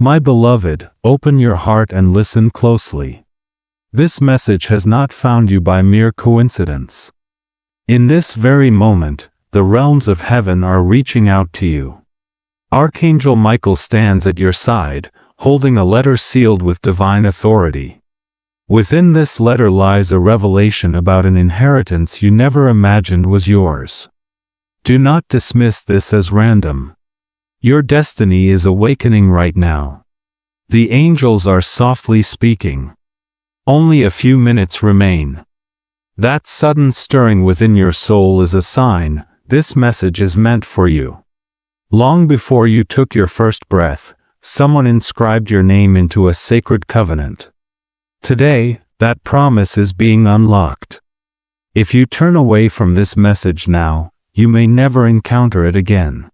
My beloved, open your heart and listen closely. This message has not found you by mere coincidence. In this very moment, the realms of heaven are reaching out to you. Archangel Michael stands at your side, holding a letter sealed with divine authority. Within this letter lies a revelation about an inheritance you never imagined was yours. Do not dismiss this as random. Your destiny is awakening right now. The angels are softly speaking. Only a few minutes remain. That sudden stirring within your soul is a sign this message is meant for you. Long before you took your first breath, someone inscribed your name into a sacred covenant. Today, that promise is being unlocked. If you turn away from this message now, you may never encounter it again.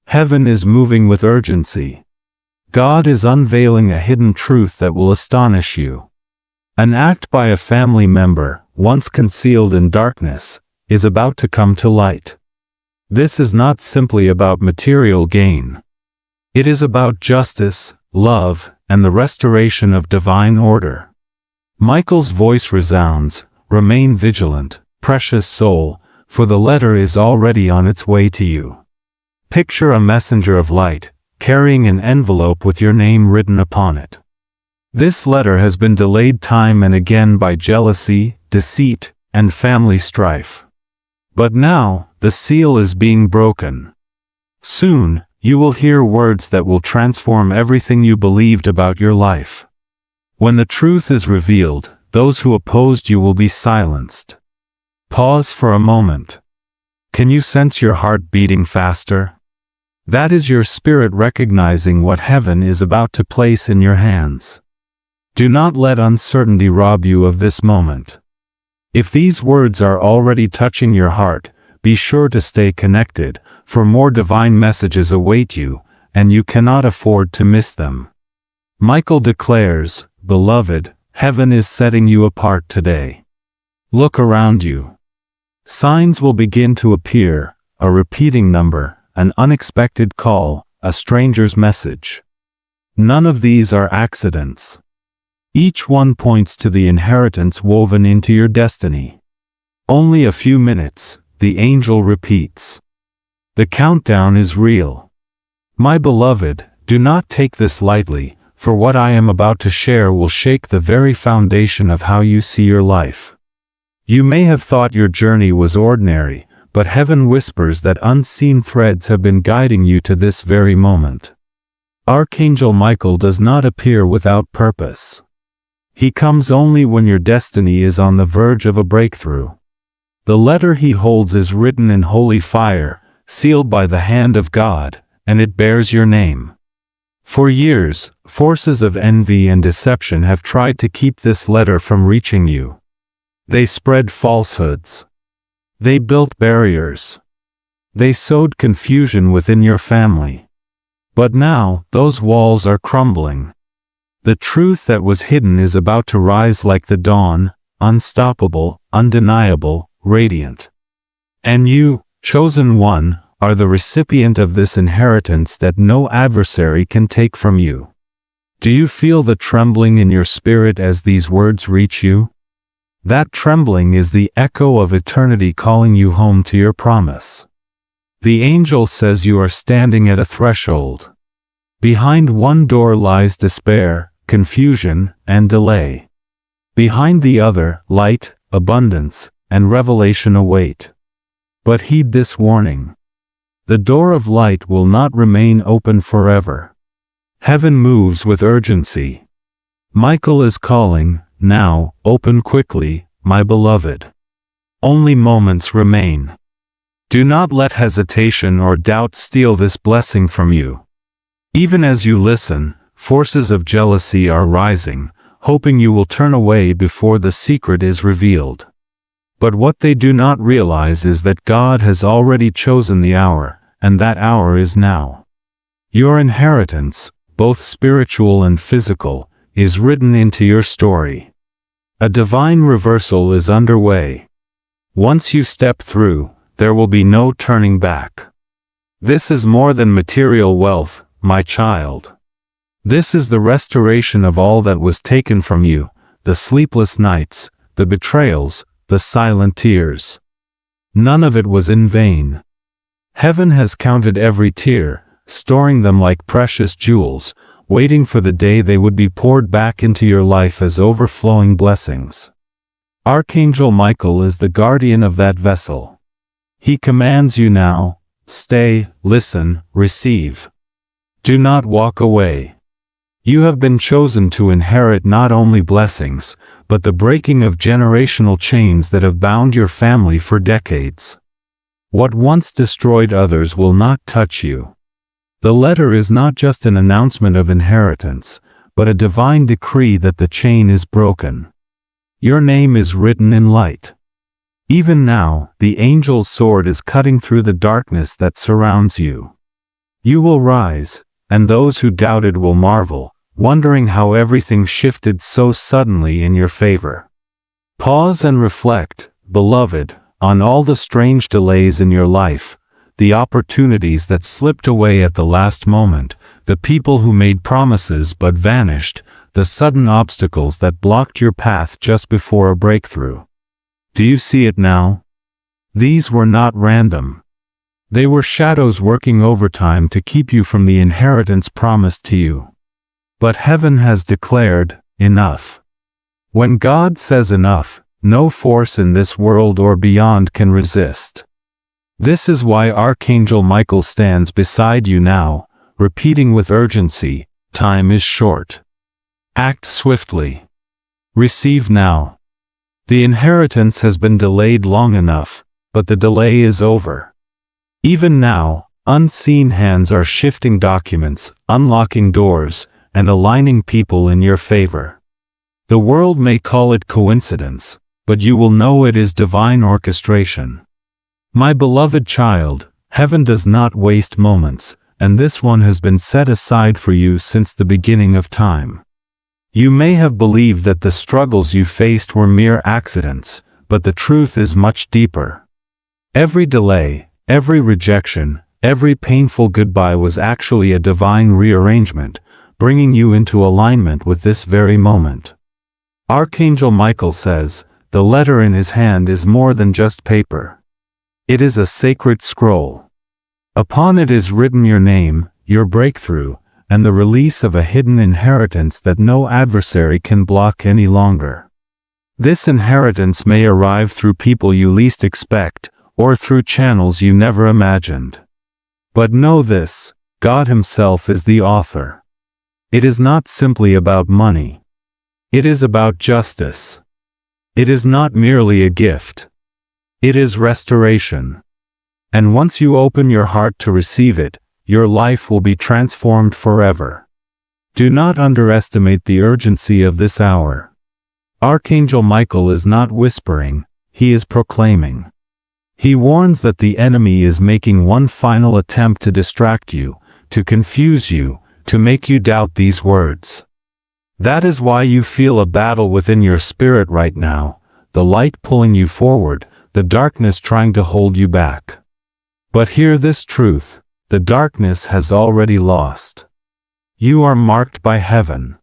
Heaven is moving with urgency. God is unveiling a hidden truth that will astonish you. An act by a family member, once concealed in darkness, is about to come to light. This is not simply about material gain. It is about justice, love, and the restoration of divine order. Michael's voice resounds, "Remain vigilant, precious soul, for the letter is already on its way to you." Picture a messenger of light, carrying an envelope with your name written upon it. This letter has been delayed time and again by jealousy, deceit, and family strife. But now, the seal is being broken. Soon, you will hear words that will transform everything you believed about your life. When the truth is revealed, those who opposed you will be silenced. Pause for a moment. Can you sense your heart beating faster? That is your spirit recognizing what heaven is about to place in your hands. Do not let uncertainty rob you of this moment. If these words are already touching your heart, be sure to stay connected, for more divine messages await you, and you cannot afford to miss them. Michael declares, "Beloved, heaven is setting you apart today." Look around you. Signs will begin to appear, a repeating number, an unexpected call, a stranger's message. None of these are accidents. Each one points to the inheritance woven into your destiny. Only a few minutes, the angel repeats. The countdown is real. My beloved, do not take this lightly, for what I am about to share will shake the very foundation of how you see your life. You may have thought your journey was ordinary, but heaven whispers that unseen threads have been guiding you to this very moment. Archangel Michael does not appear without purpose. He comes only when your destiny is on the verge of a breakthrough. The letter he holds is written in holy fire, sealed by the hand of God, and it bears your name. For years, forces of envy and deception have tried to keep this letter from reaching you. They spread falsehoods. They built barriers. They sowed confusion within your family. But now, those walls are crumbling. The truth that was hidden is about to rise like the dawn, unstoppable, undeniable, radiant. And you, chosen one, are the recipient of this inheritance that no adversary can take from you. Do you feel the trembling in your spirit as these words reach you? That trembling is the echo of eternity calling you home to your promise. The angel says you are standing at a threshold. Behind one door lies despair, confusion, and delay. Behind the other, light, abundance, and revelation await. But heed this warning. The door of light will not remain open forever. Heaven moves with urgency. Michael is calling, now, open quickly, my beloved. Only moments remain. Do not let hesitation or doubt steal this blessing from you. Even as you listen, forces of jealousy are rising, hoping you will turn away before the secret is revealed. But what they do not realize is that God has already chosen the hour, and that hour is now. Your inheritance, both spiritual and physical, is written into your story. A divine reversal is underway. Once you step through, there will be no turning back. This is more than material wealth, my child. This is the restoration of all that was taken from you, the sleepless nights, the betrayals, the silent tears. None of it was in vain. Heaven has counted every tear, storing them like precious jewels, waiting for the day they would be poured back into your life as overflowing blessings. Archangel Michael is the guardian of that vessel. He commands you now, stay, listen, receive. Do not walk away. You have been chosen to inherit not only blessings, but the breaking of generational chains that have bound your family for decades. What once destroyed others will not touch you. The letter is not just an announcement of inheritance, but a divine decree that the chain is broken. Your name is written in light. Even now, the angel's sword is cutting through the darkness that surrounds you. You will rise, and those who doubted will marvel, wondering how everything shifted so suddenly in your favor. Pause and reflect, beloved, on all the strange delays in your life, the opportunities that slipped away at the last moment, the people who made promises but vanished, the sudden obstacles that blocked your path just before a breakthrough. Do you see it now? These were not random. They were shadows working overtime to keep you from the inheritance promised to you. But heaven has declared, enough. When God says enough, no force in this world or beyond can resist. This is why Archangel Michael stands beside you now, repeating with urgency, time is short. Act swiftly. Receive now. The inheritance has been delayed long enough, but the delay is over. Even now, unseen hands are shifting documents, unlocking doors, and aligning people in your favor. The world may call it coincidence, but you will know it is divine orchestration. My beloved child, heaven does not waste moments, and this one has been set aside for you since the beginning of time. You may have believed that the struggles you faced were mere accidents, but the truth is much deeper. Every delay, every rejection, every painful goodbye was actually a divine rearrangement, bringing you into alignment with this very moment. Archangel Michael says, the letter in his hand is more than just paper. It is a sacred scroll. Upon it is written your name, your breakthrough, and the release of a hidden inheritance that no adversary can block any longer. This inheritance may arrive through people you least expect, or through channels you never imagined. But know this, God Himself is the author. It is not simply about money. It is about justice. It is not merely a gift. It is restoration. And once you open your heart to receive it, your life will be transformed forever. Do not underestimate the urgency of this hour. Archangel Michael is not whispering, he is proclaiming. He warns that the enemy is making one final attempt to distract you, to confuse you, to make you doubt these words. That is why you feel a battle within your spirit right now, the light pulling you forward, the darkness trying to hold you back. But hear this truth, the darkness has already lost. You are marked by heaven.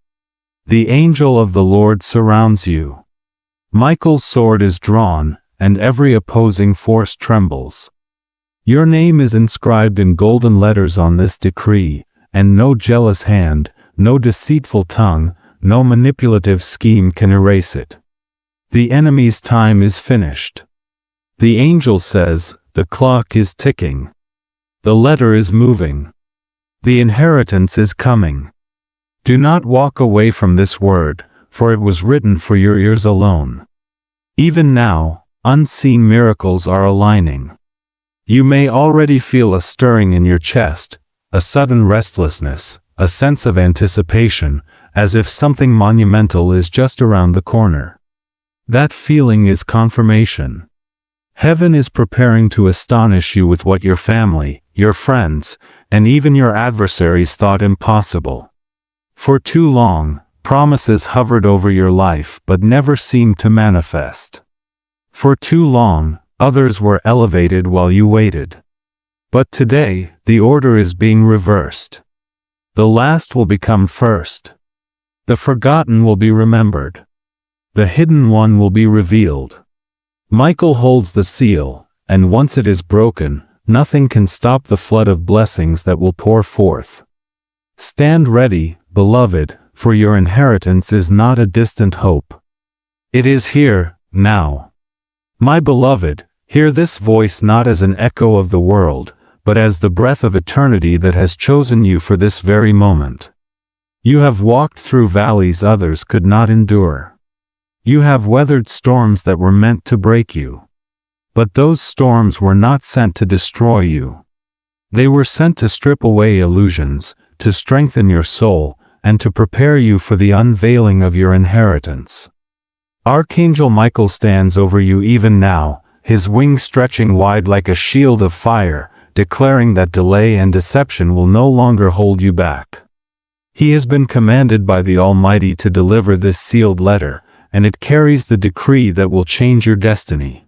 The angel of the Lord surrounds you. Michael's sword is drawn, and every opposing force trembles. Your name is inscribed in golden letters on this decree, and no jealous hand, no deceitful tongue, no manipulative scheme can erase it. The enemy's time is finished. The angel says, the clock is ticking. The letter is moving. The inheritance is coming. Do not walk away from this word, for it was written for your ears alone. Even now, unseen miracles are aligning. You may already feel a stirring in your chest, a sudden restlessness, a sense of anticipation, as if something monumental is just around the corner. That feeling is confirmation. Heaven is preparing to astonish you with what your family, your friends, and even your adversaries thought impossible. For too long, promises hovered over your life but never seemed to manifest. For too long, others were elevated while you waited. But today, the order is being reversed. The last will become first. The forgotten will be remembered. The hidden one will be revealed. Michael holds the seal, and once it is broken, nothing can stop the flood of blessings that will pour forth. Stand ready, beloved, for your inheritance is not a distant hope. It is here, now. My beloved, hear this voice not as an echo of the world, but as the breath of eternity that has chosen you for this very moment. You have walked through valleys others could not endure. You have weathered storms that were meant to break you. But those storms were not sent to destroy you. They were sent to strip away illusions, to strengthen your soul, and to prepare you for the unveiling of your inheritance. Archangel Michael stands over you even now, his wings stretching wide like a shield of fire, declaring that delay and deception will no longer hold you back. He has been commanded by the Almighty to deliver this sealed letter, and it carries the decree that will change your destiny.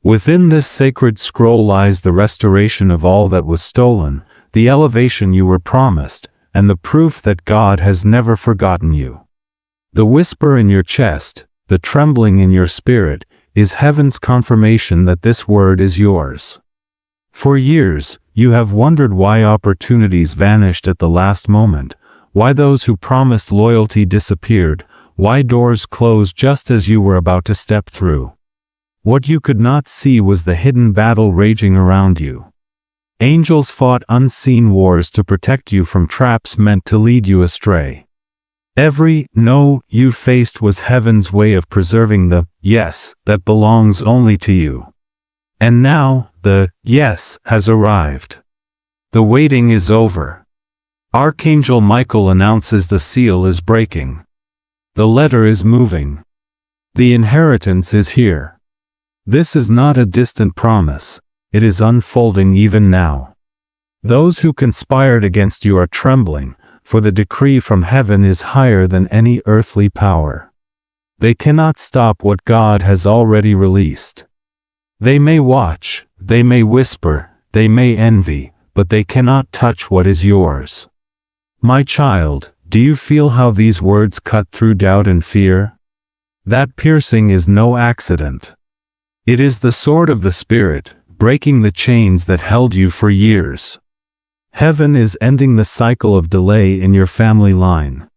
Within this sacred scroll lies the restoration of all that was stolen, the elevation you were promised, and the proof that God has never forgotten you. The whisper in your chest, the trembling in your spirit, is heaven's confirmation that this word is yours. For years, you have wondered why opportunities vanished at the last moment, why those who promised loyalty disappeared, why doors closed just as you were about to step through. What you could not see was the hidden battle raging around you. Angels fought unseen wars to protect you from traps meant to lead you astray. Every no you faced was heaven's way of preserving the yes that belongs only to you. And now, the yes has arrived. The waiting is over. Archangel Michael announces the seal is breaking. The letter is moving. The inheritance is here. This is not a distant promise, it is unfolding even now. Those who conspired against you are trembling, for the decree from heaven is higher than any earthly power. They cannot stop what God has already released. They may watch, they may whisper, they may envy, but they cannot touch what is yours. My child, do you feel how these words cut through doubt and fear? That piercing is no accident. It is the sword of the Spirit, breaking the chains that held you for years. Heaven is ending the cycle of delay in your family line.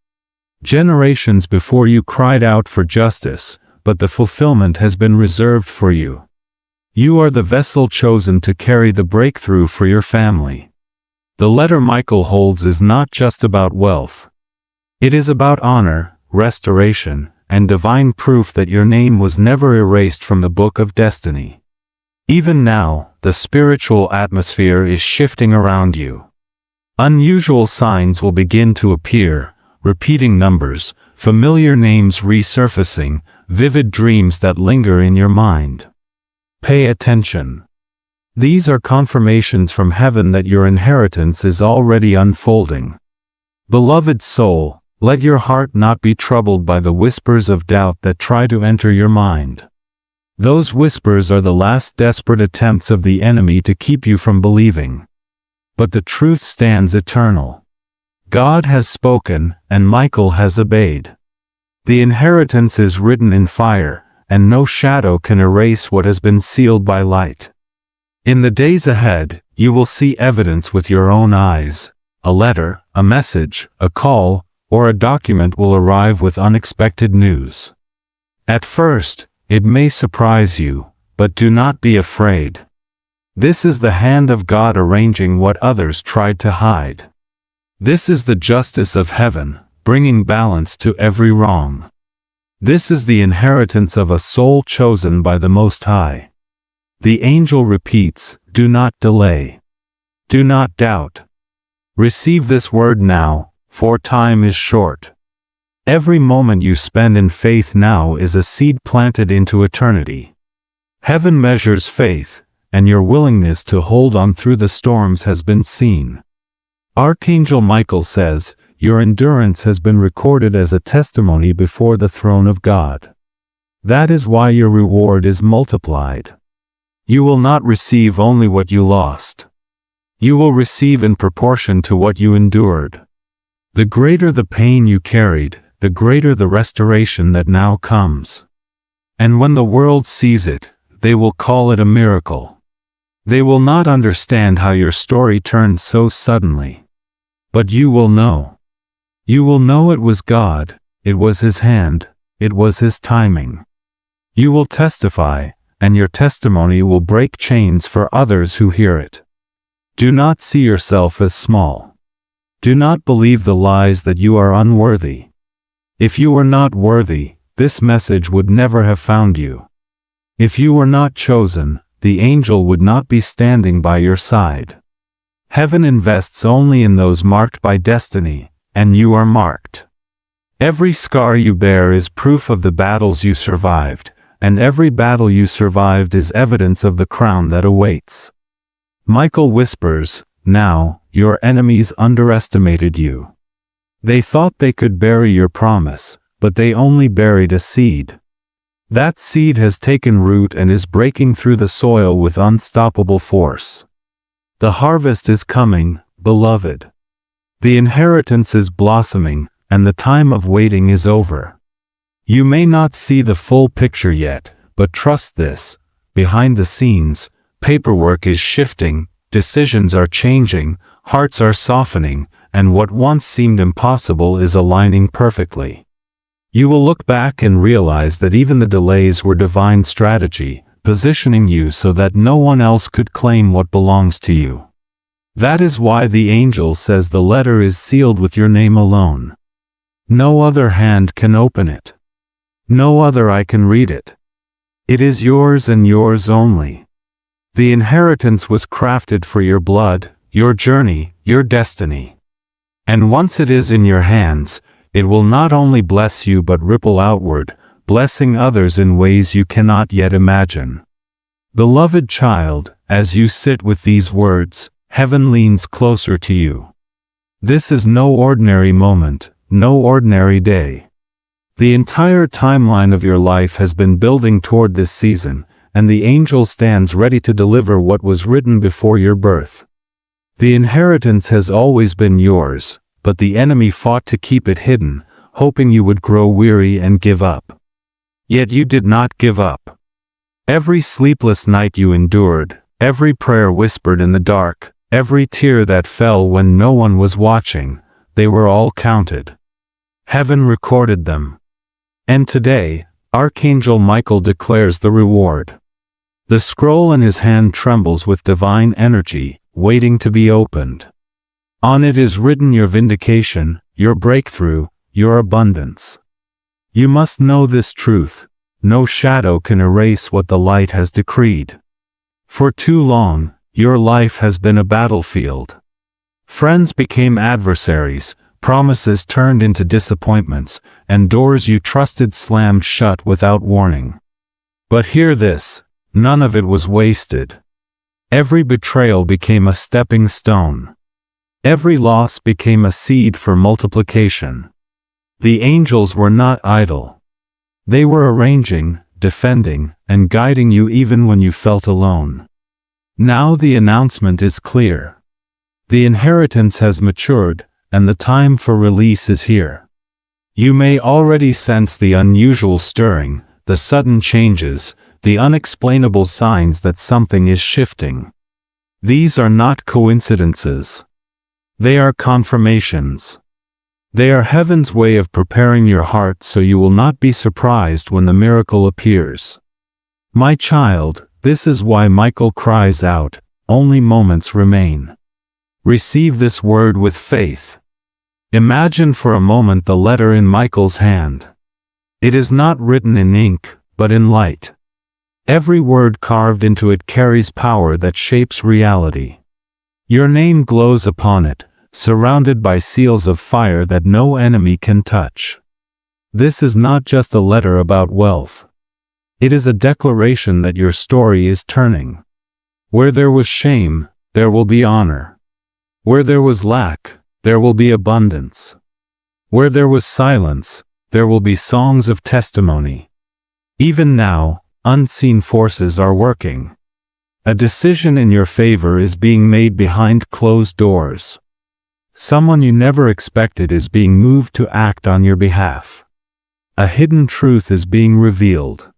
Generations before you cried out for justice, but the fulfillment has been reserved for you. You are the vessel chosen to carry the breakthrough for your family. The letter Michael holds is not just about wealth. It is about honor, restoration, and divine proof that your name was never erased from the book of destiny. Even now, the spiritual atmosphere is shifting around you. Unusual signs will begin to appear, repeating numbers, familiar names resurfacing, vivid dreams that linger in your mind. Pay attention. These are confirmations from heaven that your inheritance is already unfolding. Beloved soul, let your heart not be troubled by the whispers of doubt that try to enter your mind. Those whispers are the last desperate attempts of the enemy to keep you from believing. But the truth stands eternal. God has spoken, and Michael has obeyed. The inheritance is written in fire, and no shadow can erase what has been sealed by light. In the days ahead, you will see evidence with your own eyes. A letter, a message, a call, or a document will arrive with unexpected news. At first, it may surprise you, but do not be afraid. This is the hand of God arranging what others tried to hide. This is the justice of heaven, bringing balance to every wrong. This is the inheritance of a soul chosen by the Most High. The angel repeats, do not delay. Do not doubt. Receive this word now, for time is short. Every moment you spend in faith now is a seed planted into eternity. Heaven measures faith, and your willingness to hold on through the storms has been seen. Archangel Michael says, your endurance has been recorded as a testimony before the throne of God. That is why your reward is multiplied. You will not receive only what you lost. You will receive in proportion to what you endured. The greater the pain you carried, the greater the restoration that now comes. And when the world sees it, they will call it a miracle. They will not understand how your story turned so suddenly. But you will know. You will know it was God, it was His hand, it was His timing. You will testify, and your testimony will break chains for others who hear it. Do not see yourself as small. Do not believe the lies that you are unworthy. If you were not worthy, this message would never have found you. If you were not chosen, the angel would not be standing by your side. Heaven invests only in those marked by destiny, and you are marked. Every scar you bear is proof of the battles you survived, and every battle you survived is evidence of the crown that awaits. Michael whispers, "Now, your enemies underestimated you. They thought they could bury your promise, but they only buried a seed. That seed has taken root and is breaking through the soil with unstoppable force. The harvest is coming, beloved. The inheritance is blossoming, and the time of waiting is over. You may not see the full picture yet, but trust this: behind the scenes, paperwork is shifting, decisions are changing, hearts are softening, and what once seemed impossible is aligning perfectly. You will look back and realize that even the delays were divine strategy, positioning you so that no one else could claim what belongs to you. That is why the angel says the letter is sealed with your name alone. No other hand can open it. No other eye can read it. It is yours and yours only. The inheritance was crafted for your blood, your journey, your destiny. And once it is in your hands, it will not only bless you but ripple outward, blessing others in ways you cannot yet imagine. Beloved child, as you sit with these words, heaven leans closer to you. This is no ordinary moment, no ordinary day. The entire timeline of your life has been building toward this season, and the angel stands ready to deliver what was written before your birth. The inheritance has always been yours, but the enemy fought to keep it hidden, hoping you would grow weary and give up. Yet you did not give up. Every sleepless night you endured, every prayer whispered in the dark, every tear that fell when no one was watching, they were all counted. Heaven recorded them. And today, Archangel Michael declares the reward. The scroll in his hand trembles with divine energy, waiting to be opened. On it is written your vindication, your breakthrough, your abundance. You must know this truth: no shadow can erase what the light has decreed. For too long, your life has been a battlefield. Friends became adversaries, promises turned into disappointments, and doors you trusted slammed shut without warning. But hear this: none of it was wasted. Every betrayal became a stepping stone. Every loss became a seed for multiplication. The angels were not idle. They were arranging, defending, and guiding you even when you felt alone. Now the announcement is clear. The inheritance has matured, and the time for release is here. You may already sense the unusual stirring, the sudden changes, the unexplainable signs that something is shifting. These are not coincidences. They are confirmations. They are heaven's way of preparing your heart so you will not be surprised when the miracle appears. My child, this is why Michael cries out, "Only moments remain." Receive this word with faith. Imagine for a moment the letter in Michael's hand. It is not written in ink, but in light. Every word carved into it carries power that shapes reality. Your name glows upon it, surrounded by seals of fire that no enemy can touch. This is not just a letter about wealth. It is a declaration that your story is turning. Where there was shame, there will be honor. Where there was lack, there will be abundance. Where there was silence, there will be songs of testimony. Even now, unseen forces are working. A decision in your favor is being made behind closed doors. Someone you never expected is being moved to act on your behalf. A hidden truth is being revealed.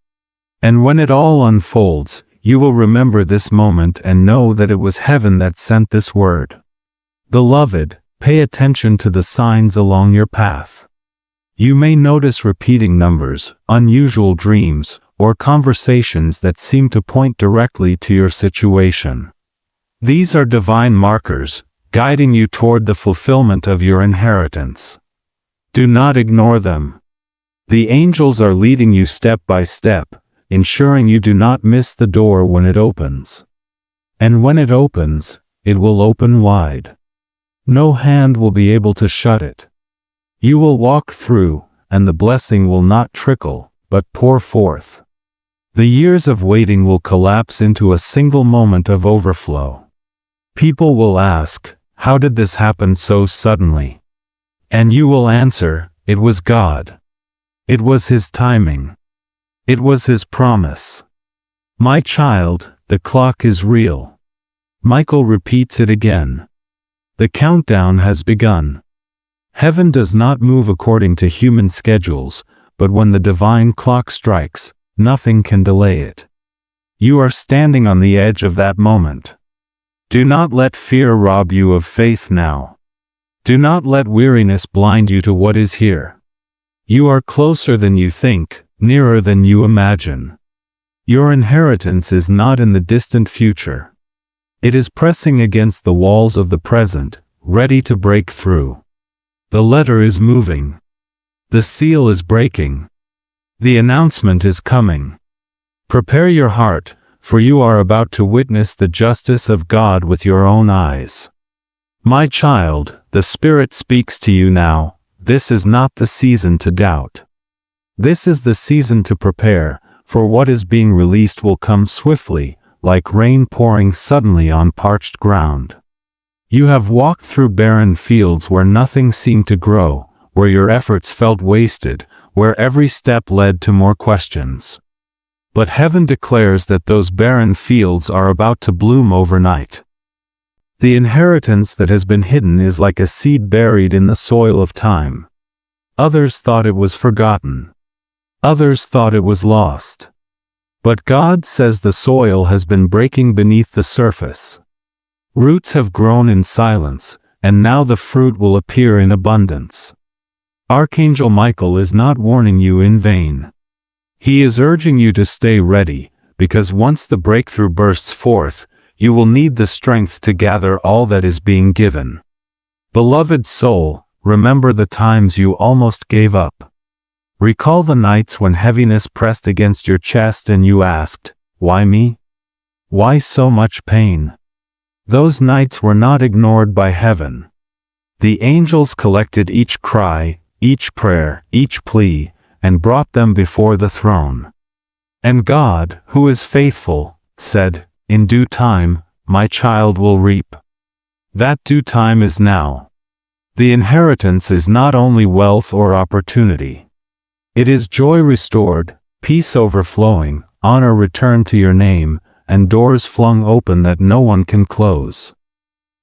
And when it all unfolds, you will remember this moment and know that it was heaven that sent this word. Beloved, pay attention to the signs along your path. You may notice repeating numbers, unusual dreams, or conversations that seem to point directly to your situation. These are divine markers, guiding you toward the fulfillment of your inheritance. Do not ignore them. The angels are leading you step by step, ensuring you do not miss the door when it opens. And when it opens, it will open wide. No hand will be able to shut it. You will walk through, and the blessing will not trickle, but pour forth. The years of waiting will collapse into a single moment of overflow. People will ask, "How did this happen so suddenly?" And you will answer, "It was God. It was His timing. It was His promise." My child, the clock is real. Michael repeats it again. The countdown has begun. Heaven does not move according to human schedules, but when the divine clock strikes, nothing can delay it. You are standing on the edge of that moment. Do not let fear rob you of faith now. Do not let weariness blind you to what is here. You are closer than you think, nearer than you imagine. Your inheritance is not in the distant future. It is pressing against the walls of the present, ready to break through. The letter is moving. The seal is breaking. The announcement is coming. Prepare your heart, for you are about to witness the justice of God with your own eyes. My child, the Spirit speaks to you now. This is not the season to doubt. This is the season to prepare, for what is being released will come swiftly, like rain pouring suddenly on parched ground. You have walked through barren fields where nothing seemed to grow, where your efforts felt wasted, where every step led to more questions. But heaven declares that those barren fields are about to bloom overnight. The inheritance that has been hidden is like a seed buried in the soil of time. Others thought it was forgotten. Others thought it was lost. But God says the soil has been breaking beneath the surface. Roots have grown in silence, and now the fruit will appear in abundance. Archangel Michael is not warning you in vain. He is urging you to stay ready, because once the breakthrough bursts forth, you will need the strength to gather all that is being given. Beloved soul, remember the times you almost gave up. Recall the nights when heaviness pressed against your chest and you asked, "Why me? Why so much pain?" Those nights were not ignored by heaven. The angels collected each cry, each prayer, each plea, and brought them before the throne. And God, who is faithful, said, "In due time, my child will reap." That due time is now. The inheritance is not only wealth or opportunity. It is joy restored, peace overflowing, honor returned to your name, and doors flung open that no one can close.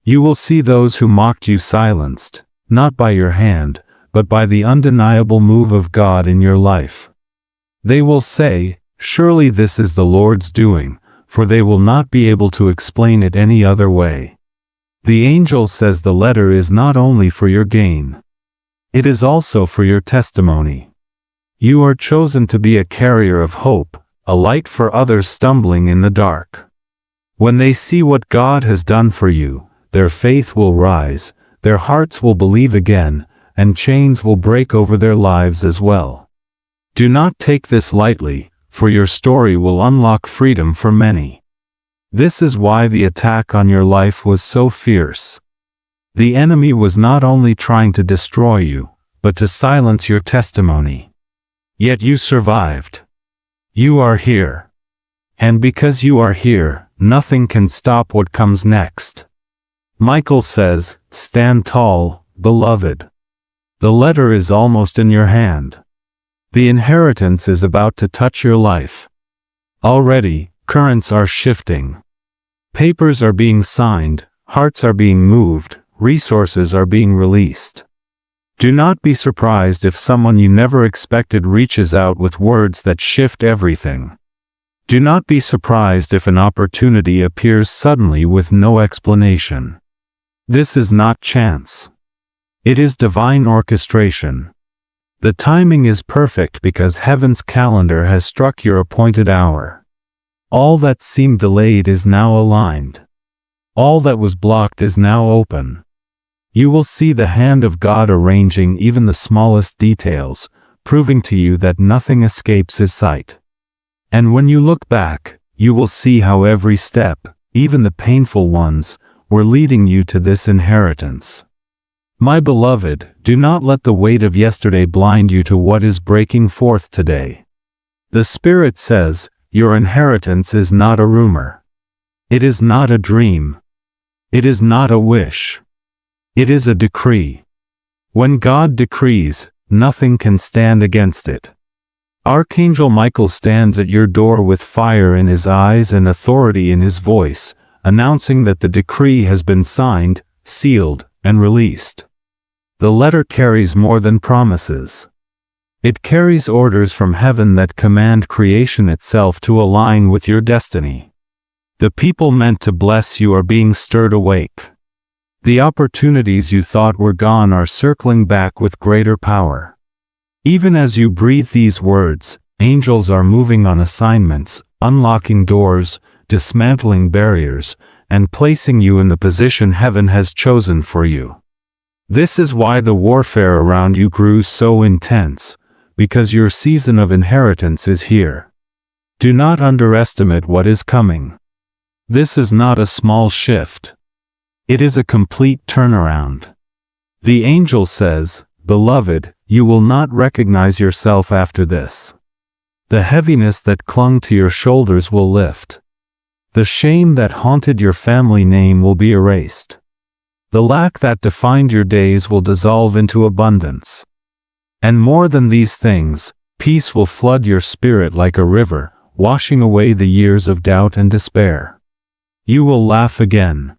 You will see those who mocked you silenced, not by your hand, but by the undeniable move of God in your life. They will say, "Surely this is the Lord's doing," for they will not be able to explain it any other way. The angel says the letter is not only for your gain. It is also for your testimony. You are chosen to be a carrier of hope, a light for others stumbling in the dark. When they see what God has done for you, their faith will rise, their hearts will believe again, and chains will break over their lives as well. Do not take this lightly, for your story will unlock freedom for many. This is why the attack on your life was so fierce. The enemy was not only trying to destroy you, but to silence your testimony. Yet you survived. You are here. And because you are here, nothing can stop what comes next. Michael says, "Stand tall, beloved." The letter is almost in your hand. The inheritance is about to touch your life. Already, currents are shifting. Papers are being signed, hearts are being moved, resources are being released. Do not be surprised if someone you never expected reaches out with words that shift everything. Do not be surprised if an opportunity appears suddenly with no explanation. This is not chance. It is divine orchestration. The timing is perfect because heaven's calendar has struck your appointed hour. All that seemed delayed is now aligned. All that was blocked is now open. You will see the hand of God arranging even the smallest details, proving to you that nothing escapes His sight. And when you look back, you will see how every step, even the painful ones, were leading you to this inheritance. My beloved, do not let the weight of yesterday blind you to what is breaking forth today. The Spirit says, your inheritance is not a rumor. It is not a dream. It is not a wish. It is a decree. When God decrees, nothing can stand against it. Archangel Michael stands at your door with fire in his eyes and authority in his voice, announcing that the decree has been signed, sealed, and released. The letter carries more than promises. It carries orders from heaven that command creation itself to align with your destiny. The people meant to bless you are being stirred awake. The opportunities you thought were gone are circling back with greater power. Even as you breathe these words, angels are moving on assignments, unlocking doors, dismantling barriers, and placing you in the position heaven has chosen for you. This is why the warfare around you grew so intense, because your season of inheritance is here. Do not underestimate what is coming. This is not a small shift. It is a complete turnaround. The angel says, "Beloved, you will not recognize yourself after this. The heaviness that clung to your shoulders will lift. The shame that haunted your family name will be erased. The lack that defined your days will dissolve into abundance. And more than these things, peace will flood your spirit like a river, washing away the years of doubt and despair. You will laugh again.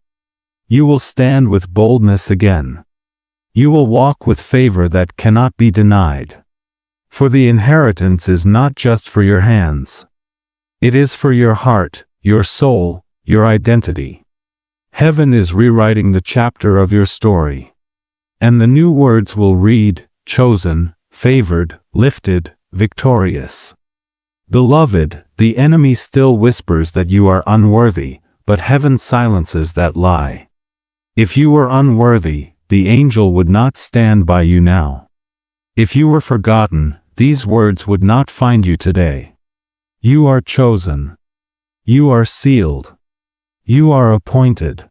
You will stand with boldness again. You will walk with favor that cannot be denied. For the inheritance is not just for your hands. It is for your heart, your soul, your identity. Heaven is rewriting the chapter of your story. And the new words will read, chosen, favored, lifted, victorious. Beloved, the enemy still whispers that you are unworthy, but heaven silences that lie. If you were unworthy, the angel would not stand by you now. If you were forgotten, these words would not find you today. You are chosen. You are sealed. You are appointed.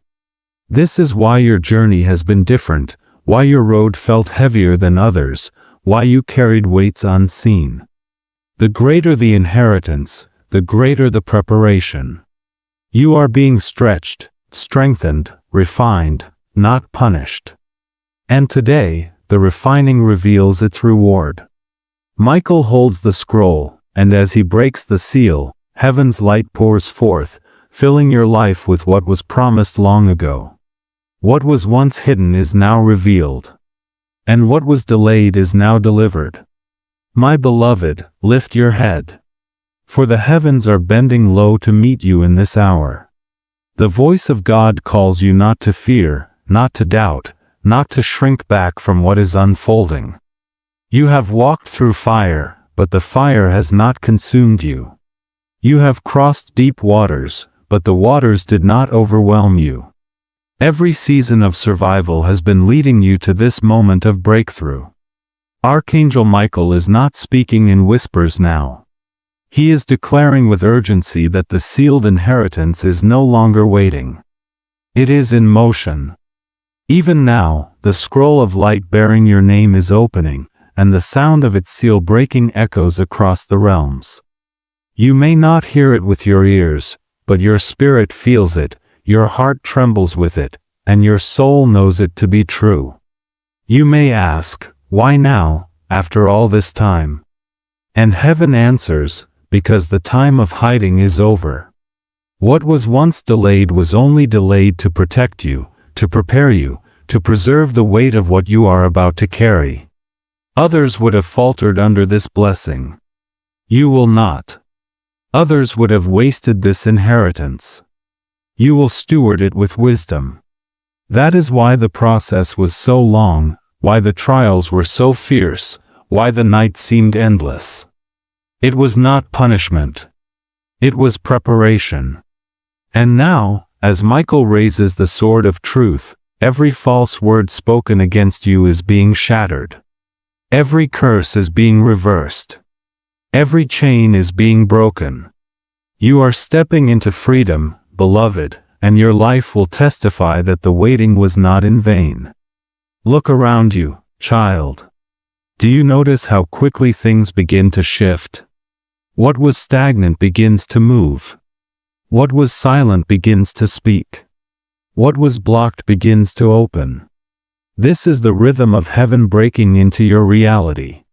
This is why your journey has been different, why your road felt heavier than others, why you carried weights unseen. The greater the inheritance, the greater the preparation. You are being stretched, strengthened, refined, not punished. And today, the refining reveals its reward. Michael holds the scroll, and as he breaks the seal, heaven's light pours forth, filling your life with what was promised long ago. What was once hidden is now revealed. And what was delayed is now delivered. My beloved, lift your head. For the heavens are bending low to meet you in this hour. The voice of God calls you not to fear, not to doubt, not to shrink back from what is unfolding. You have walked through fire, but the fire has not consumed you. You have crossed deep waters, but the waters did not overwhelm you. Every season of survival has been leading you to this moment of breakthrough. Archangel Michael is not speaking in whispers now. He is declaring with urgency that the sealed inheritance is no longer waiting. It is in motion. Even now, the scroll of light bearing your name is opening, and the sound of its seal breaking echoes across the realms. You may not hear it with your ears, but your spirit feels it, your heart trembles with it, and your soul knows it to be true. You may ask, why now, after all this time? And heaven answers, because the time of hiding is over. What was once delayed was only delayed to protect you, to prepare you, to preserve the weight of what you are about to carry. Others would have faltered under this blessing. You will not. Others would have wasted this inheritance. You will steward it with wisdom. That is why the process was so long, why the trials were so fierce, why the night seemed endless. It was not punishment. It was preparation. And now, as Michael raises the sword of truth, every false word spoken against you is being shattered. Every curse is being reversed. Every chain is being broken. You are stepping into freedom, beloved, and your life will testify that the waiting was not in vain. Look around you, child. Do you notice how quickly things begin to shift? What was stagnant begins to move. What was silent begins to speak. What was blocked begins to open. This is the rhythm of heaven breaking into your reality.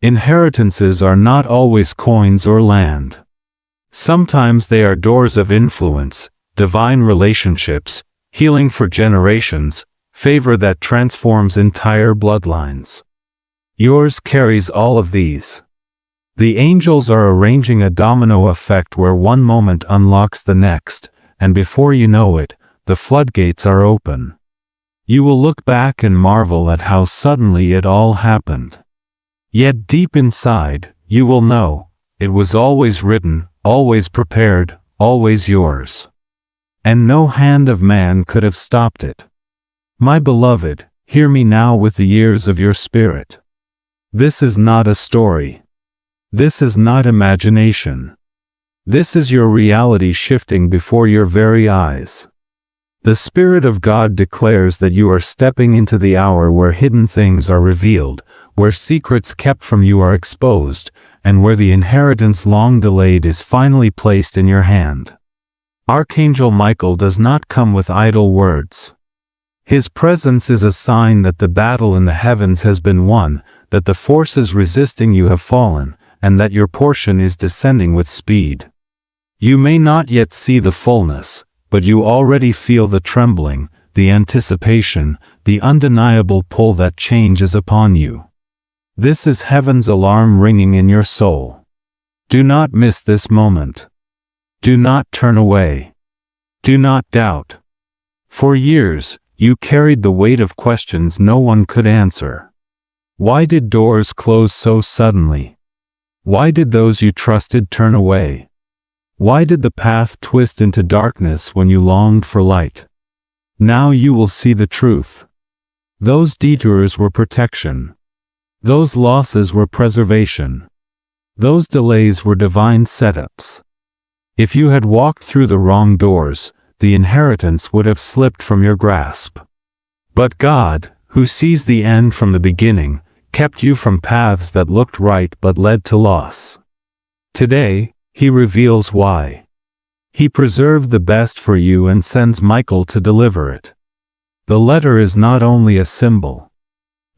Inheritances are not always coins or land. Sometimes they are doors of influence, divine relationships, healing for generations, favor that transforms entire bloodlines. Yours carries all of these. The angels are arranging a domino effect where one moment unlocks the next, and before you know it, the floodgates are open. You will look back and marvel at how suddenly it all happened. Yet deep inside, you will know, it was always written, always prepared, always yours. And no hand of man could have stopped it. My beloved, hear me now with the ears of your spirit. This is not a story. This is not imagination. This is your reality shifting before your very eyes. The Spirit of God declares that you are stepping into the hour where hidden things are revealed, where secrets kept from you are exposed, and where the inheritance long delayed is finally placed in your hand. Archangel Michael does not come with idle words. His presence is a sign that the battle in the heavens has been won, that the forces resisting you have fallen, and that your portion is descending with speed. You may not yet see the fullness, but you already feel the trembling, the anticipation, the undeniable pull that change is upon you. This is heaven's alarm ringing in your soul. Do not miss this moment. Do not turn away. Do not doubt. For years, you carried the weight of questions no one could answer. Why did doors close so suddenly? Why did those you trusted turn away? Why did the path twist into darkness when you longed for light? Now you will see the truth. Those detours were protection. Those losses were preservation. Those delays were divine setups. If you had walked through the wrong doors, the inheritance would have slipped from your grasp. But God, who sees the end from the beginning, kept you from paths that looked right but led to loss. Today, He reveals why. He preserved the best for you and sends Michael to deliver it. The letter is not only a symbol.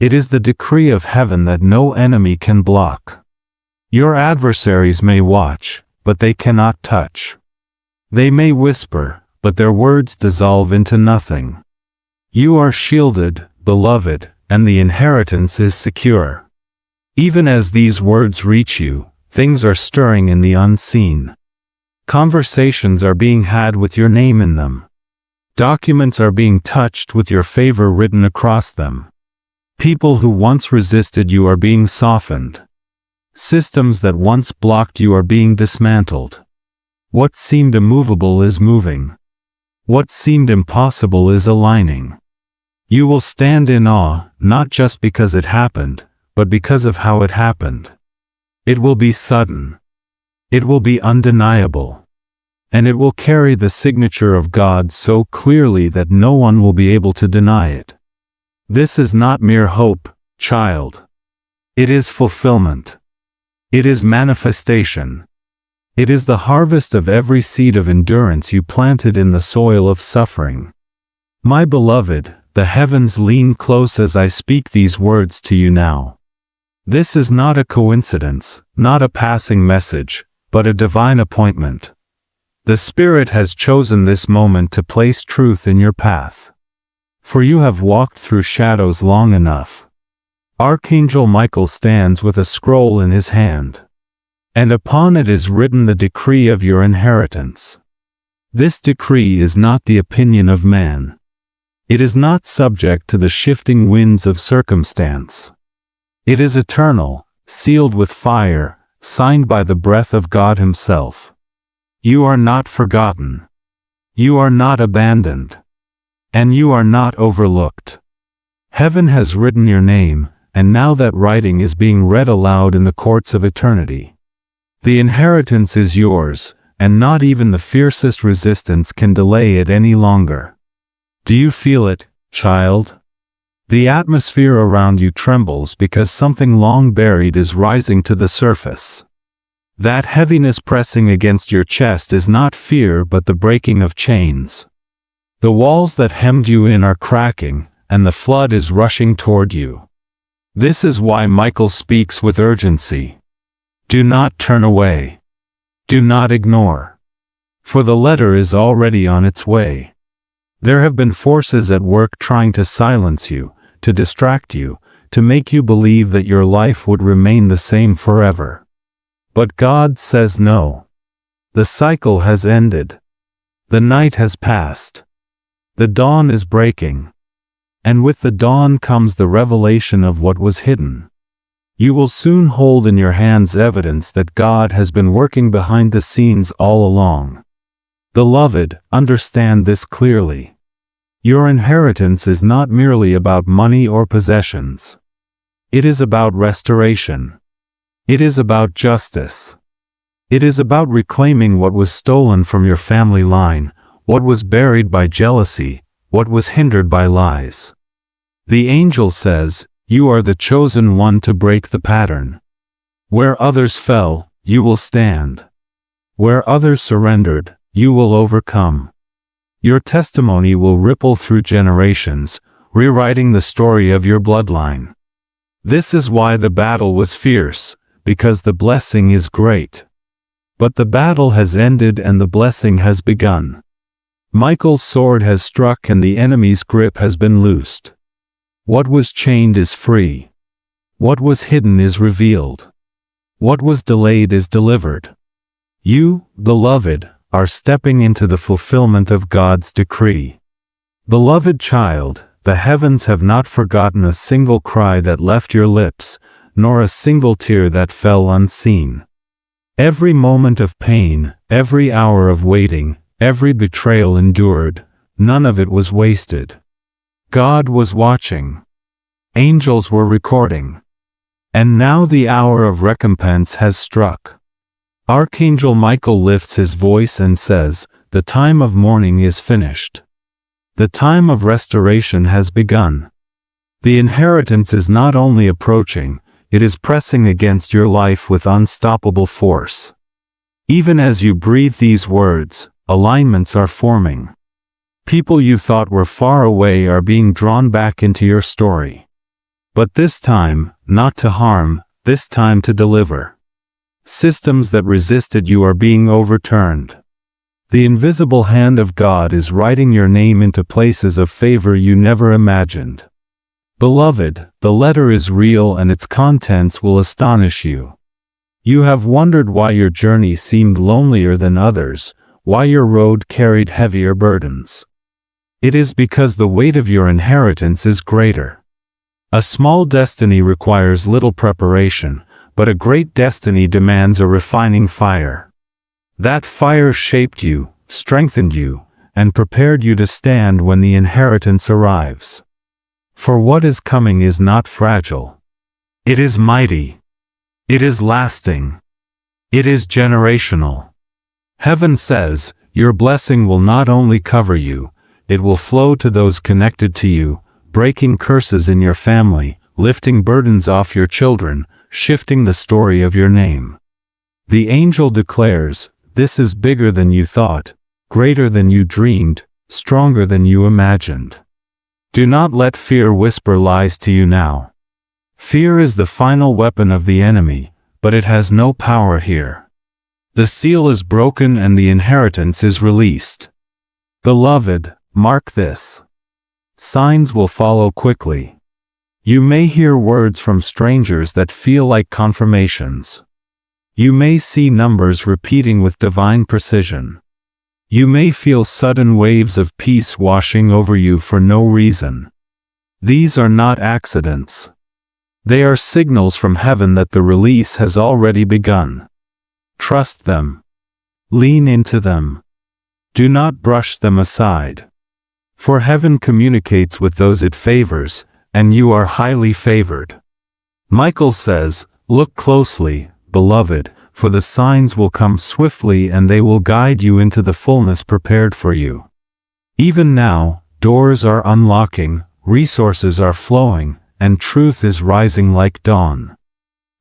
It is the decree of heaven that no enemy can block. Your adversaries may watch, but they cannot touch. They may whisper, but their words dissolve into nothing. You are shielded, beloved, and the inheritance is secure. Even as these words reach you, things are stirring in the unseen. Conversations are being had with your name in them. Documents are being touched with your favor written across them. People who once resisted you are being softened. Systems that once blocked you are being dismantled. What seemed immovable is moving. What seemed impossible is aligning. You will stand in awe, not just because it happened, but because of how it happened. It will be sudden. It will be undeniable. And it will carry the signature of God so clearly that no one will be able to deny it. This is not mere hope, child. It is fulfillment. It is manifestation. It is the harvest of every seed of endurance you planted in the soil of suffering. My beloved, the heavens lean close as I speak these words to you now. This is not a coincidence, not a passing message, but a divine appointment. The Spirit has chosen this moment to place truth in your path. for you have walked through shadows long enough. Archangel Michael stands with a scroll in his hand, and upon it is written the decree of your inheritance. This decree is not the opinion of man. It is not subject to the shifting winds of circumstance. It is eternal, sealed with fire, signed by the breath of God Himself. You are not forgotten. You are not abandoned. And you are not overlooked. Heaven has written your name, and now that writing is being read aloud in the courts of eternity. The inheritance is yours, and not even the fiercest resistance can delay it any longer. Do you feel it, child? The atmosphere around you trembles because something long buried is rising to the surface. That heaviness pressing against your chest is not fear but the breaking of chains. The walls that hemmed you in are cracking, and the flood is rushing toward you. This is why Michael speaks with urgency. Do not turn away. Do not ignore. For the letter is already on its way. There have been forces at work trying to silence you, to distract you, to make you believe that your life would remain the same forever. But God says no. The cycle has ended. The night has passed. The dawn is breaking. And with the dawn comes the revelation of what was hidden. You will soon hold in your hands evidence that God has been working behind the scenes all along. Beloved, understand this clearly. Your inheritance is not merely about money or possessions. It is about restoration. It is about justice. It is about reclaiming what was stolen from your family line, what was buried by jealousy, what was hindered by lies. The angel says, you are the chosen one to break the pattern. Where others fell, you will stand. Where others surrendered, you will overcome. Your testimony will ripple through generations, rewriting the story of your bloodline. This is why the battle was fierce, because the blessing is great. But the battle has ended and the blessing has begun. Michael's sword has struck and the enemy's grip has been loosed. What was chained is free. What was hidden is revealed. What was delayed is delivered. You, beloved, are stepping into the fulfillment of God's decree. Beloved child, the heavens have not forgotten a single cry that left your lips, nor a single tear that fell unseen. Every moment of pain, every hour of waiting, every betrayal endured, none of it was wasted. God was watching. Angels were recording. And now the hour of recompense has struck. Archangel Michael lifts his voice and says, the time of mourning is finished. The time of restoration has begun. The inheritance is not only approaching, it is pressing against your life with unstoppable force. Even as you breathe these words, alignments are forming. People you thought were far away are being drawn back into your story. But this time, not to harm, this time to deliver. Systems that resisted you are being overturned. The invisible hand of God is writing your name into places of favor you never imagined. Beloved, the letter is real and its contents will astonish you. You have wondered why your journey seemed lonelier than others, why your road carried heavier burdens. It is because the weight of your inheritance is greater. A small destiny requires little preparation, but a great destiny demands a refining fire. That fire shaped you, strengthened you, and prepared you to stand when the inheritance arrives. For what is coming is not fragile. It is mighty. It is lasting. It is generational. Heaven says, your blessing will not only cover you, it will flow to those connected to you, breaking curses in your family, lifting burdens off your children, shifting the story of your name. The angel declares, this is bigger than you thought, greater than you dreamed, stronger than you imagined. Do not let fear whisper lies to you now. Fear is the final weapon of the enemy, but it has no power here. The seal is broken and the inheritance is released. Beloved, mark this. Signs will follow quickly. You may hear words from strangers that feel like confirmations. You may see numbers repeating with divine precision. You may feel sudden waves of peace washing over you for no reason. These are not accidents. They are signals from heaven that the release has already begun. Trust them. Lean into them. Do not brush them aside. For heaven communicates with those it favors, and you are highly favored. Michael says, "Look closely, beloved, for the signs will come swiftly and they will guide you into the fullness prepared for you." Even now, doors are unlocking, resources are flowing, and truth is rising like dawn.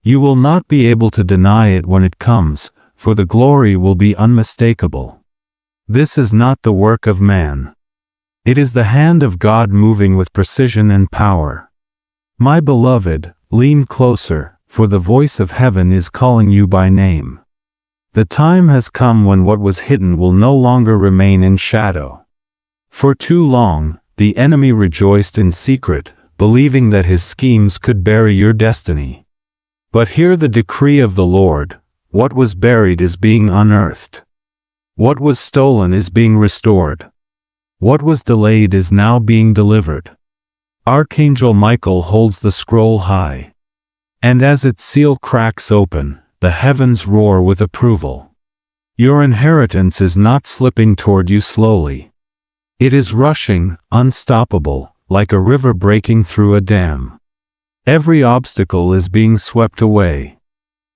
You will not be able to deny it when it comes, for the glory will be unmistakable. This is not the work of man. It is the hand of God moving with precision and power. My beloved, lean closer, for the voice of heaven is calling you by name. The time has come when what was hidden will no longer remain in shadow. For too long, the enemy rejoiced in secret, believing that his schemes could bury your destiny. But hear the decree of the Lord: what was buried is being unearthed. What was stolen is being restored. What was delayed is now being delivered. Archangel Michael holds the scroll high. And as its seal cracks open, the heavens roar with approval. Your inheritance is not slipping toward you slowly. It is rushing, unstoppable, like a river breaking through a dam. Every obstacle is being swept away.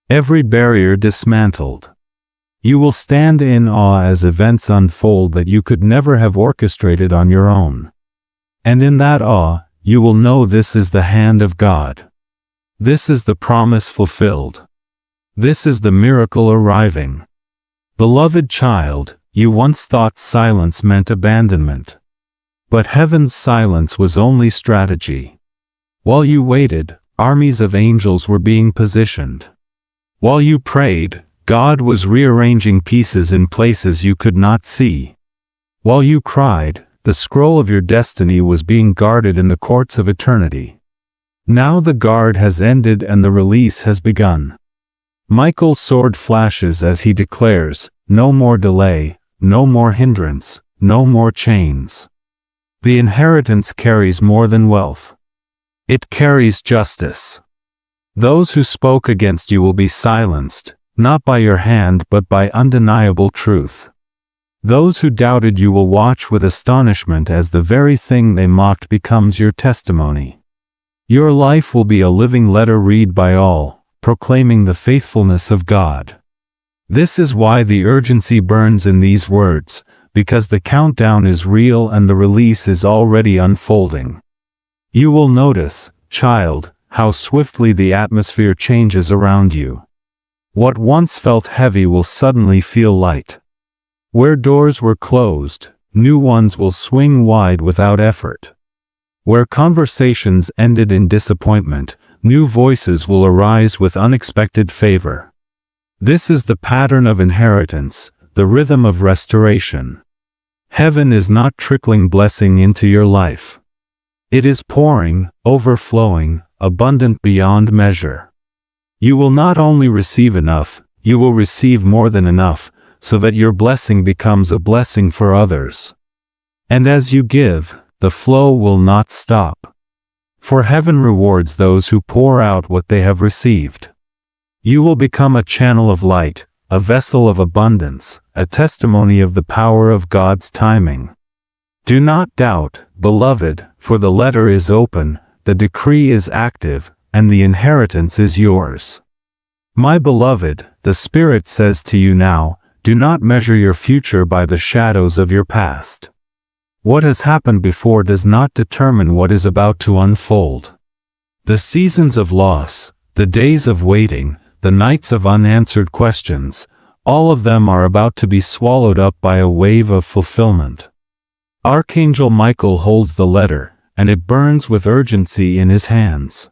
Every barrier dismantled. You will stand in awe as events unfold that you could never have orchestrated on your own. And in that awe, you will know this is the hand of God. This is the promise fulfilled. This is the miracle arriving. Beloved child, you once thought silence meant abandonment. But heaven's silence was only strategy. While you waited, armies of angels were being positioned. While you prayed, God was rearranging pieces in places you could not see. While you cried, the scroll of your destiny was being guarded in the courts of eternity. Now the guard has ended and the release has begun. Michael's sword flashes as he declares, "No more delay, no more hindrance, no more chains." The inheritance carries more than wealth. It carries justice. Those who spoke against you will be silenced, not by your hand but by undeniable truth. Those who doubted you will watch with astonishment as the very thing they mocked becomes your testimony. Your life will be a living letter read by all, proclaiming the faithfulness of God. This is why the urgency burns in these words, because the countdown is real and the release is already unfolding. You will notice, child, how swiftly the atmosphere changes around you. What once felt heavy will suddenly feel light. Where doors were closed, new ones will swing wide without effort. Where conversations ended in disappointment, new voices will arise with unexpected favor. This is the pattern of inheritance, the rhythm of restoration. Heaven is not trickling blessing into your life. It is pouring, overflowing, abundant beyond measure. You will not only receive enough, you will receive more than enough, so that your blessing becomes a blessing for others. And as you give, the flow will not stop. For heaven rewards those who pour out what they have received. You will become a channel of light, a vessel of abundance, a testimony of the power of God's timing. Do not doubt, beloved, for the letter is open, the decree is active, and the inheritance is yours. My beloved, the Spirit says to you now, do not measure your future by the shadows of your past. What has happened before does not determine what is about to unfold. The seasons of loss, the days of waiting, the nights of unanswered questions, all of them are about to be swallowed up by a wave of fulfillment. Archangel Michael holds the letter, and it burns with urgency in his hands.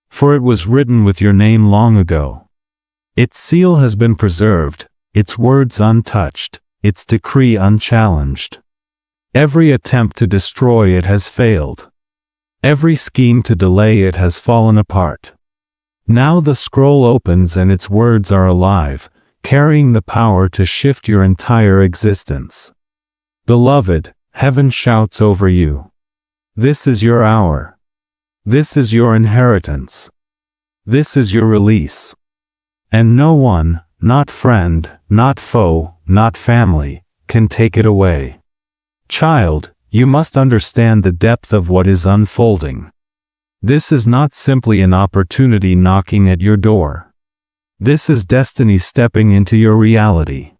For it was written with your name long ago. Its seal has been preserved, its words untouched, its decree unchallenged. Every attempt to destroy it has failed. Every scheme to delay it has fallen apart. Now the scroll opens and its words are alive, carrying the power to shift your entire existence. Beloved, heaven shouts over you. This is your hour. This is your inheritance. This is your release. And no one, not friend, not foe, not family, can take it away. Child, you must understand the depth of what is unfolding. This is not simply an opportunity knocking at your door. This is destiny stepping into your reality.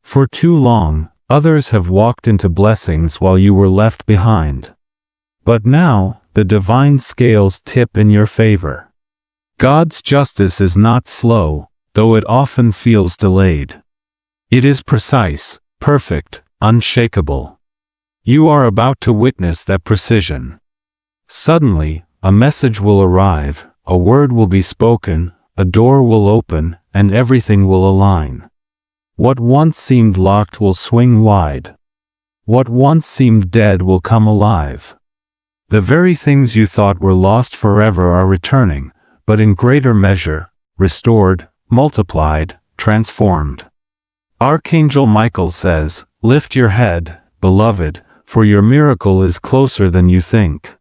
For too long, others have walked into blessings while you were left behind. But now, the divine scales tip in your favor. God's justice is not slow, though it often feels delayed. It is precise, perfect, unshakable. You are about to witness that precision. Suddenly, a message will arrive, a word will be spoken, a door will open, and everything will align. What once seemed locked will swing wide. What once seemed dead will come alive. The very things you thought were lost forever are returning, but in greater measure, restored, multiplied, transformed. Archangel Michael says, "Lift your head, beloved, for your miracle is closer than you think.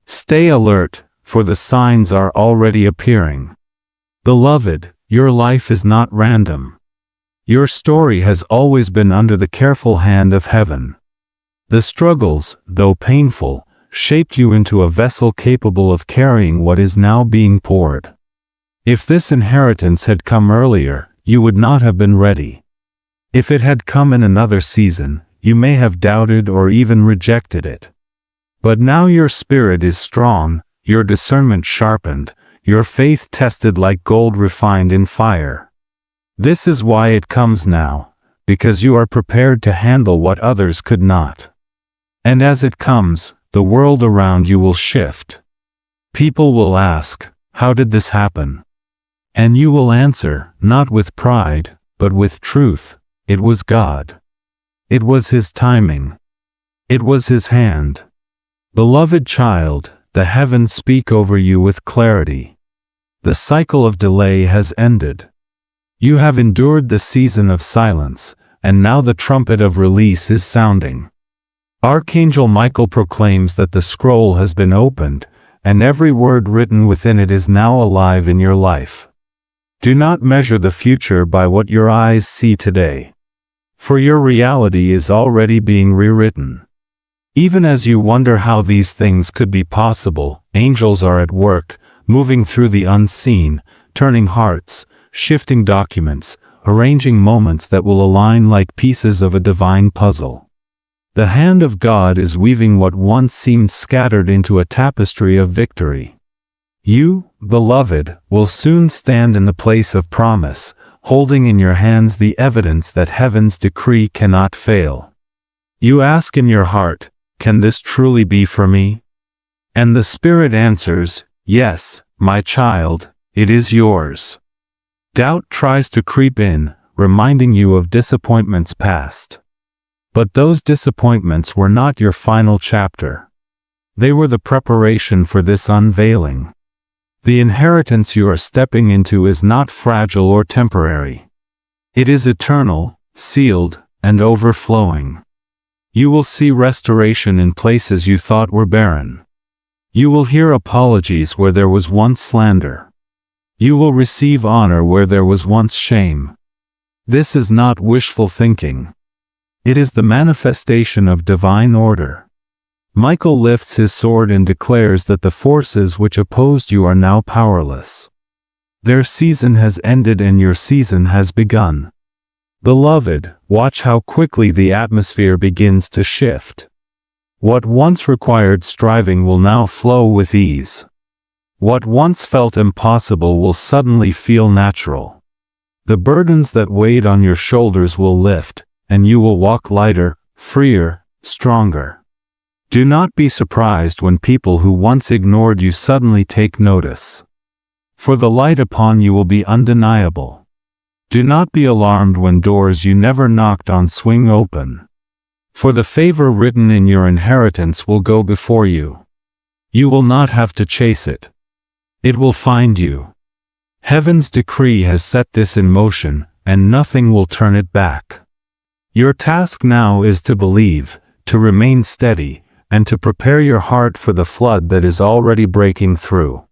Stay alert, for the signs are already appearing." Beloved, your life is not random. Your story has always been under the careful hand of heaven. The struggles, though painful, shaped you into a vessel capable of carrying what is now being poured. If this inheritance had come earlier, you would not have been ready. If it had come in another season, you may have doubted or even rejected it. But now your spirit is strong, your discernment sharpened, your faith tested like gold refined in fire. This is why it comes now, because you are prepared to handle what others could not. And as it comes, the world around you will shift. People will ask, "How did this happen?" And you will answer, not with pride, but with truth, "It was God. It was His timing. It was His hand." Beloved child, the heavens speak over you with clarity. The cycle of delay has ended. You have endured the season of silence, and now the trumpet of release is sounding. Archangel Michael proclaims that the scroll has been opened, and every word written within it is now alive in your life. Do not measure the future by what your eyes see today. For your reality is already being rewritten. Even as you wonder how these things could be possible, angels are at work, moving through the unseen, turning hearts, shifting documents, arranging moments that will align like pieces of a divine puzzle. The hand of God is weaving what once seemed scattered into a tapestry of victory. You, beloved, will soon stand in the place of promise, holding in your hands the evidence that heaven's decree cannot fail. You ask in your heart, "Can this truly be for me?" And the Spirit answers, "Yes, my child, it is yours." Doubt tries to creep in, reminding you of disappointments past. But those disappointments were not your final chapter. They were the preparation for this unveiling. The inheritance you are stepping into is not fragile or temporary. It is eternal, sealed, and overflowing. You will see restoration in places you thought were barren. You will hear apologies where there was once slander. You will receive honor where there was once shame. This is not wishful thinking. It is the manifestation of divine order. Michael lifts his sword and declares that the forces which opposed you are now powerless. Their season has ended and your season has begun. Beloved, watch how quickly the atmosphere begins to shift. What once required striving will now flow with ease. What once felt impossible will suddenly feel natural. The burdens that weighed on your shoulders will lift, and you will walk lighter, freer, stronger. Do not be surprised when people who once ignored you suddenly take notice. For the light upon you will be undeniable. Do not be alarmed when doors you never knocked on swing open. For the favor written in your inheritance will go before you. You will not have to chase it. It will find you. Heaven's decree has set this in motion, and nothing will turn it back. Your task now is to believe, to remain steady, and to prepare your heart for the flood that is already breaking through.